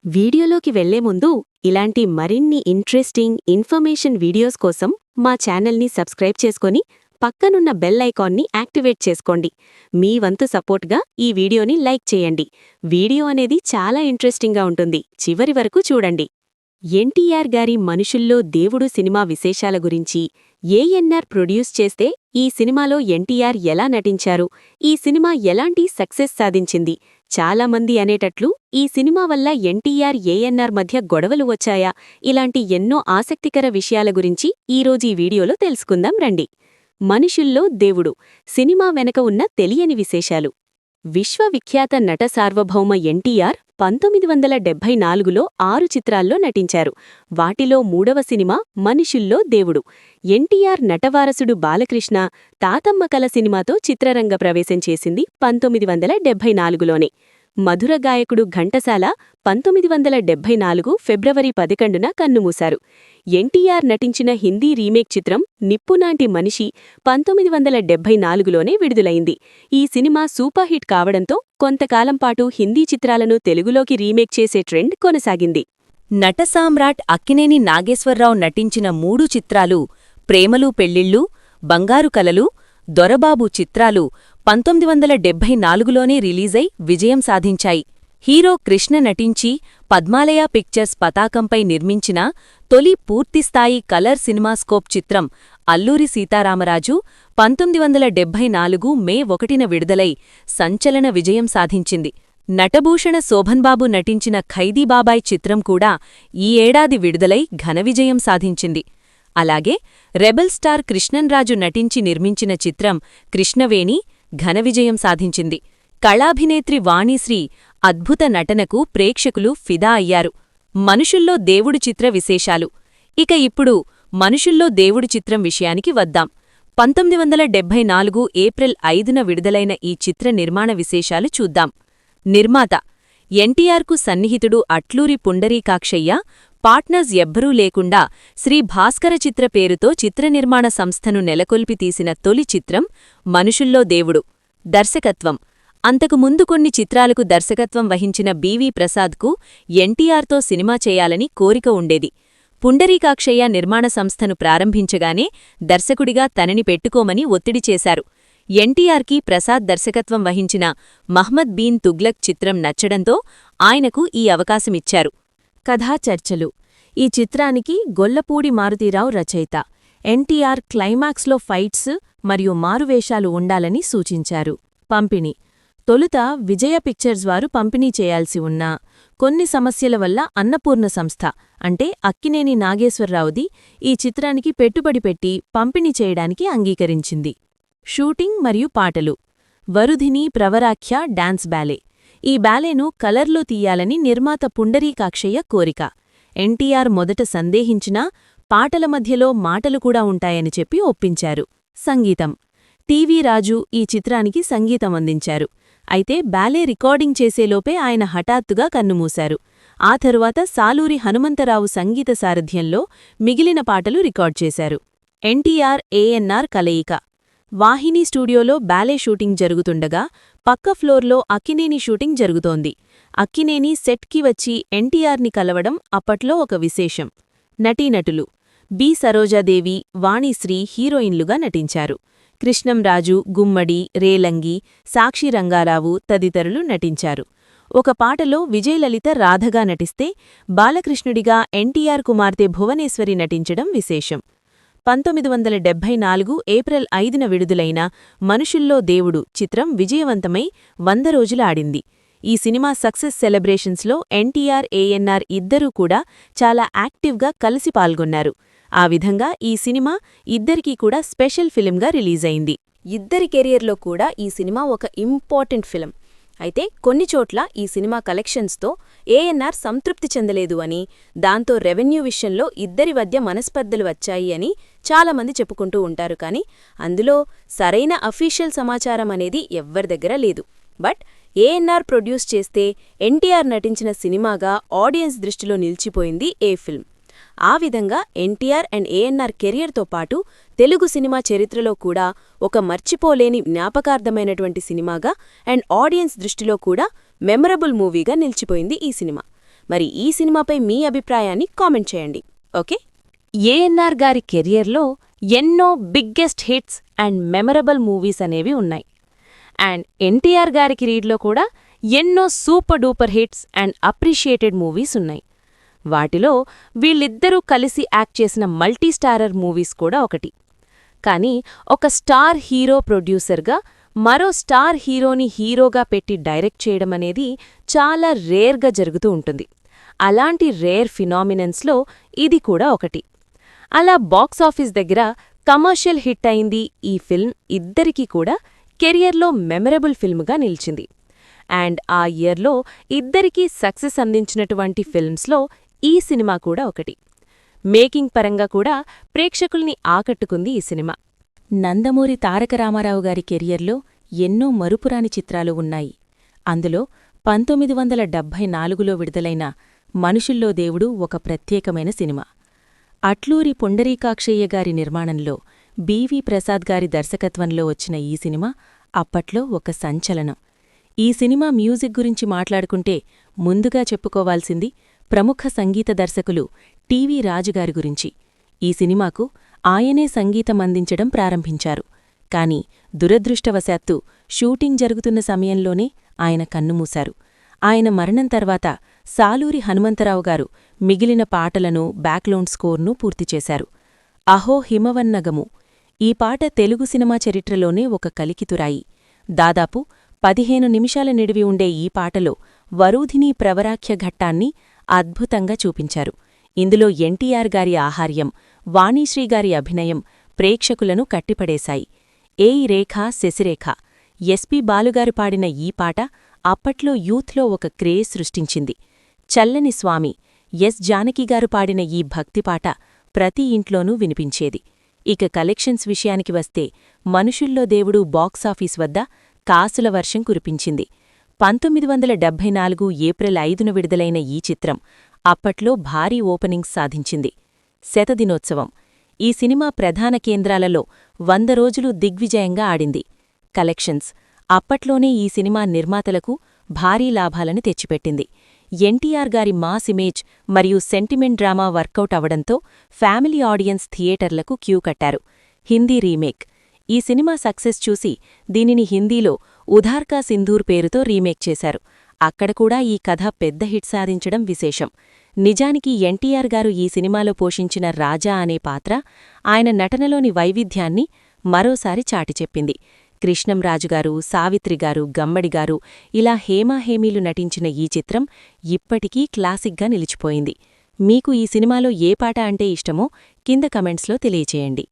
వీడియోలోకి వెళ్లే ముందు ఇలాంటి మరిన్ని ఇంట్రెస్టింగ్ ఇన్ఫర్మేషన్ వీడియోస్ కోసం మా ఛానల్ని సబ్స్క్రైబ్ చేసుకొని పక్కనున్న బెల్ ఐకాన్ని యాక్టివేట్ చేసుకోండి. మీ వంతు సపోర్ట్గా ఈ వీడియోని లైక్ చేయండి. వీడియో అనేది చాలా ఇంట్రెస్టింగ్గా ఉంటుంది. చివరి వరకు చూడండి. ఎన్టీఆర్ గారి మనుషుల్లో దేవుడు సినిమా విశేషాల గురించి, ఏఎన్ఆర్ ప్రొడ్యూస్ చేస్తే ఈ సినిమాలో ఎన్టీఆర్ ఎలా నటించారు, ఈ సినిమా ఎలాంటి సక్సెస్ సాధించింది, చాలామంది అనేటట్లు ఈ సినిమా వల్ల ఎన్టీఆర్ ఏఎన్ఆర్ మధ్య గొడవలు వచ్చాయా, ఇలాంటి ఎన్నో ఆసక్తికర విషయాల గురించి ఈరోజు ఈ వీడియోలో తెలుసుకుందాం రండి. మనుషుల్లో దేవుడు సినిమా వెనక ఉన్న తెలియని విశేషాలు. విశ్వవిఖ్యాత నట సార్వభౌమ ఎన్టీఆర్ 1974లో 6 చిత్రాల్లో నటించారు. వాటిలో 3వ సినిమా మనుషుల్లో దేవుడు. ఎన్టీఆర్ నటవారసుడు బాలకృష్ణ తాతమ్మ కల సినిమాతో చిత్రరంగ ప్రవేశం చేసింది 1974లోనే. మధుర గాయకుడు ఘంటసాల 1974 ఫిబ్రవరి 11న కన్నుమూశారు. ఎన్టీఆర్ నటించిన హిందీ రీమేక్ చిత్రం నిప్పునాంటి మనిషి 1974లోనే విడుదలైంది. ఈ సినిమా సూపర్ హిట్ కావడంతో కొంతకాలం పాటు హిందీ చిత్రాలను తెలుగులోకి రీమేక్ చేసే ట్రెండ్ కొనసాగింది. నటసామ్రాట్ అక్కినేని నాగేశ్వరరావు నటించిన 3 చిత్రాలు ప్రేమలు పెళ్ళిళ్ళు, బంగారు కలలు, దొరబాబు చిత్రాలు 1974లోనే రిలీజై విజయం సాధించాయి. హీరో కృష్ణ నటించి పద్మాలయ పిక్చర్స్ పతాకంపై నిర్మించిన తొలి పూర్తిస్థాయి కలర్ సినిమాస్కోప్ చిత్రం అల్లూరి సీతారామరాజు 1974 మే 1న విడుదలై సంచలన విజయం సాధించింది. నటభూషణ శోభన్బాబు నటించిన ఖైదీబాబాయ్ చిత్రం కూడా ఈ ఏడాది విడుదలై ఘన విజయం సాధించింది. అలాగే రెబెల్ స్టార్ కృష్ణన్రాజు నటించి నిర్మించిన చిత్రం కృష్ణవేణి ఘన విజయం సాధించింది. కళాభినేత్రి వాణిశ్రీ అద్భుత నటనకు ప్రేక్షకులు ఫిదా అయ్యారు. మనుషుల్లో దేవుడు చిత్ర విశేషాలు. ఇక ఇప్పుడు మనుషుల్లో దేవుడు చిత్రం విషయానికి వద్దాం. 1974 ఏప్రిల్ 5న విడుదలైన ఈ చిత్ర నిర్మాణ విశేషాలు చూద్దాం. నిర్మాత ఎన్టీఆర్కు సన్నిహితుడు అట్లూరి పుండరీకాక్షయ్య. పార్ట్నర్స్ ఎవ్వరూ లేకుండా శ్రీ భాస్కర చిత్ర పేరుతో చిత్రనిర్మాణ సంస్థను నెలకొల్పి తీసిన తొలి చిత్రం మనుషుల్లో దేవుడు. దర్శకత్వం అంతకుముందు కొన్ని చిత్రాలకు దర్శకత్వం వహించిన బివి ప్రసాద్కు ఎన్టీఆర్తో సినిమా చేయాలని కోరిక ఉండేది. పుండరీకాక్షయ్య నిర్మాణ సంస్థను ప్రారంభించగానే దర్శకుడిగా తనని పెట్టుకోమని ఒత్తిడి చేశారు. ఎన్టీఆర్కి ప్రసాద్ దర్శకత్వం వహించిన మహ్మద్ బీన్ తుగ్లక్ చిత్రం నచ్చడంతో ఆయనకు ఈ అవకాశమిచ్చారు. కథా చర్చలు. ఈ చిత్రానికి గొల్లపూడి మారుతీరావు రచయిత. ఎన్టీఆర్ క్లైమాక్స్లో ఫైట్స్ మరియు మారువేషాలు ఉండాలని సూచించారు. పంపిణీ. తొలుత విజయ పిక్చర్స్ వారు పంపిణీ చేయాల్సి ఉన్నా కొన్ని సమస్యల వల్ల అన్నపూర్ణ సంస్థ అంటే అక్కినేని నాగేశ్వరరావుది ఈ చిత్రానికి పెట్టుబడి పెట్టి పంపిణీ చేయడానికి అంగీకరించింది. షూటింగ్ మరియు పాటలు. Varudhini Pravarakhya dance ballet. ఈ బ్యాలేను కలర్లో తీయాలని నిర్మాత పుండరీకాక్షయ్య కోరిక. ఎన్టీఆర్ మొదట సందేహించినా పాటల మధ్యలో మాటలు కూడా ఉంటాయని చెప్పి ఒప్పించారు. సంగీతం. టీవీ రాజు ఈ చిత్రానికి సంగీతం అందించారు. అయితే బ్యాలే రికార్డింగ్ చేసేలోపే ఆయన హఠాత్తుగా కన్నుమూశారు. ఆ తరువాత సాలూరి హనుమంతరావు సంగీత సారథ్యంలో మిగిలిన పాటలు రికార్డ్ చేశారు. ఎన్టీఆర్ ఏఎన్ఆర్ కలయిక. వాహిని స్టూడియోలో బ్యాలే షూటింగ్ జరుగుతుండగా పక్క ఫ్లోర్లో అక్కినేని షూటింగ్ జరుగుతోంది. అక్కినేని సెట్కి వచ్చి ఎన్టీఆర్ని కలవడం అప్పట్లో ఒక విశేషం. నటీనటులు. బి సరోజాదేవి, వాణిశ్రీ హీరోయిన్లుగా నటించారు. కృష్ణంరాజు, గుమ్మడి, రేలంగి, సాక్షి రంగారావు తదితరులు నటించారు. ఒక పాటలో విజయలలిత రాధగా నటిస్తే బాలకృష్ణుడిగా ఎన్టీఆర్ కుమార్తె భువనేశ్వరి నటించడం విశేషం. 1974 ఏప్రిల్ 5న విడుదలైన మనుషుల్లో దేవుడు చిత్రం విజయవంతమై 100 రోజులు ఆడింది. ఈ సినిమా సక్సెస్ సెలబ్రేషన్స్లో ఎన్టీఆర్ ఏఎన్ఆర్ ఇద్దరూ కూడా చాలా యాక్టివ్గా కలిసి పాల్గొన్నారు. ఆ విధంగా ఈ సినిమా ఇద్దరికీ కూడా స్పెషల్ ఫిలింగా రిలీజైంది. ఇద్దరి కెరియర్లో కూడా ఈ సినిమా ఒక ఇంపార్టెంట్ ఫిలిం. అయితే కొన్ని చోట్ల ఈ సినిమా కలెక్షన్స్తో ఏఎన్ఆర్ సంతృప్తి చెందలేదు అని, దాంతో రెవెన్యూ విషయంలో ఇద్దరి మధ్య మనస్పర్ధలు వచ్చాయి అని చాలామంది చెప్పుకుంటూ ఉంటారు. కానీ అందులో సరైన అఫీషియల్ సమాచారం అనేది ఎవ్వరి దగ్గర లేదు. బట్ ఏఎన్ఆర్ ప్రొడ్యూస్ చేస్తే ఎన్టీఆర్ నటించిన సినిమాగా ఆడియన్స్ దృష్టిలో నిలిచిపోయింది ఏ ఫిల్మ్. ఆ విధంగా ఎన్టీఆర్ అండ్ ఏఎన్ఆర్ కెరియర్తో పాటు తెలుగు సినిమా చరిత్రలో కూడా ఒక మర్చిపోలేని జ్ఞాపకార్థమైనటువంటి సినిమాగా అండ్ ఆడియన్స్ దృష్టిలో కూడా మెమరబుల్ మూవీగా నిలిచిపోయింది ఈ సినిమా. మరి ఈ సినిమాపై మీ అభిప్రాయాన్ని కామెంట్ చేయండి. ఓకే. ఏఎన్ఆర్ గారి కెరియర్లో ఎన్నో biggest hits and memorable movies అనేవి ఉన్నాయి. అండ్ ఎన్టీఆర్ గారికి రీడ్లో కూడా ఎన్నో super duper hits and appreciated movies ఉన్నాయి. వాటిలో వీళ్ళిద్దరూ కలిసి యాక్ట్ చేసిన మల్టీస్టారర్ మూవీస్ కూడా ఒకటి. కానీ ఒక స్టార్ హీరో ప్రొడ్యూసర్గా మరో స్టార్ హీరోని హీరోగా పెట్టి డైరెక్ట్ చేయడం అనేది చాలా రేర్గా జరుగుతూ ఉంటుంది. అలాంటి రేర్ ఫినామినన్స్లో ఇది కూడా ఒకటి. అలా బాక్సాఫీస్ దగ్గర కమర్షియల్ హిట్ అయింది ఈ ఫిల్మ్ ఇద్దరికీ కూడా కెరియర్లో మెమరబుల్ ఫిల్మ్గా నిలిచింది. అండ్ ఆ ఇయర్లో ఇద్దరికీ సక్సెస్ అందించినటువంటి ఫిల్మ్స్లో ఈ సినిమా కూడా ఒకటి. మేకింగ్ పరంగా కూడా ప్రేక్షకుల్ని ఆకట్టుకుంది ఈ సినిమా. నందమూరి తారక రామారావు గారి కెరియర్లో ఎన్నో మరుపురాని చిత్రాలు ఉన్నాయి. అందులో 1974లో విడుదలైన మనుషుల్లో దేవుడు ఒక ప్రత్యేకమైన సినిమా. అట్లూరి పుండరీకాక్షయ్య గారి నిర్మాణంలో బివి ప్రసాద్ గారి దర్శకత్వంలో వచ్చిన ఈ సినిమా అప్పట్లో ఒక సంచలనం. ఈ సినిమా మ్యూజిక్ గురించి మాట్లాడుకుంటే ముందుగా చెప్పుకోవాల్సింది ప్రముఖ సంగీత దర్శకులు టివి రాజుగారి గురించి. ఈ సినిమాకు ఆయనే సంగీతమందించడం ప్రారంభించారు. కాని దురదృష్టవశాత్తు షూటింగ్ జరుగుతున్న సమయంలోనే ఆయన కన్నుమూశారు. ఆయన మరణం తర్వాత సాలూరి హనుమంతరావు గారు మిగిలిన పాటలను బ్యాక్గ్రౌండ్ స్కోర్ను పూర్తిచేశారు. అహో హిమవన్నగము ఈ పాట తెలుగు సినిమా చరిత్రలోనే ఒక కలికితురాయి. దాదాపు 15 నిమిషాల నిడివి ఉండే ఈ పాటలో వరూధిని ప్రవరాఖ్య ఘట్టాన్ని అద్భుతంగా చూపించారు. ఇందులో ఎన్టీఆర్ గారి ఆహార్యం, వాణీశ్రీగారి అభినయం ప్రేక్షకులను కట్టిపడేశాయి. ఏయి రేఖ శశిరేఖ, ఎస్పి బాలుగారు పాడిన ఈ పాట అప్పట్లో యూత్లో ఒక క్రేజ్ సృష్టించింది. చల్లని స్వామి, ఎస్ జానకిగారు పాడిన ఈ భక్తిపాట ప్రతి ఇంట్లోనూ వినిపించేది. ఇక కలెక్షన్స్ విషయానికి వస్తే మనుషుల్లో దేవుడు బాక్సాఫీస్ వద్ద కాసుల వర్షం కురిపించింది. 1974 ఏప్రిల్ 5న విడుదలైన ఈ చిత్రం అప్పట్లో భారీ ఓపెనింగ్స్ సాధించింది. శతదినోత్సవం ఈ సినిమా ప్రధాన కేంద్రాలలో 100 రోజులు దిగ్విజయంగా ఆడింది. కలెక్షన్స్ అప్పట్లోనే ఈ సినిమా నిర్మాతలకు భారీ లాభాలను తెచ్చిపెట్టింది. ఎన్టీఆర్ గారి మాస్ ఇమేజ్ మరియు సెంటిమెంట్ డ్రామా వర్కౌట్ అవడంతో ఫ్యామిలీ ఆడియన్స్ థియేటర్లకు క్యూ కట్టారు. హిందీ రీమేక్ ఈ సినిమా సక్సెస్ చూసి దీనిని హిందీలో ఉధార్కా సింధూర్ పేరుతో రీమేక్ చేశారు. అక్కడ కూడా ఈ కథ పెద్ద హిట్ సాధించడం విశేషం. నిజానికి ఎన్టీఆర్ గారు ఈ సినిమాలో పోషించిన రాజా అనే పాత్ర ఆయన నటనలోని వైవిధ్యాన్ని మరోసారి చాటిచెప్పింది. కృష్ణంరాజుగారు, సావిత్రిగారు, గమ్మడిగారు ఇలా హేమాహేమీలు నటించిన ఈ చిత్రం ఇప్పటికీ క్లాసిక్గా నిలిచిపోయింది. మీకు ఈ సినిమాలో ఏ పాట అంటే ఇష్టమో కింద కమెంట్స్లో తెలియచేయండి.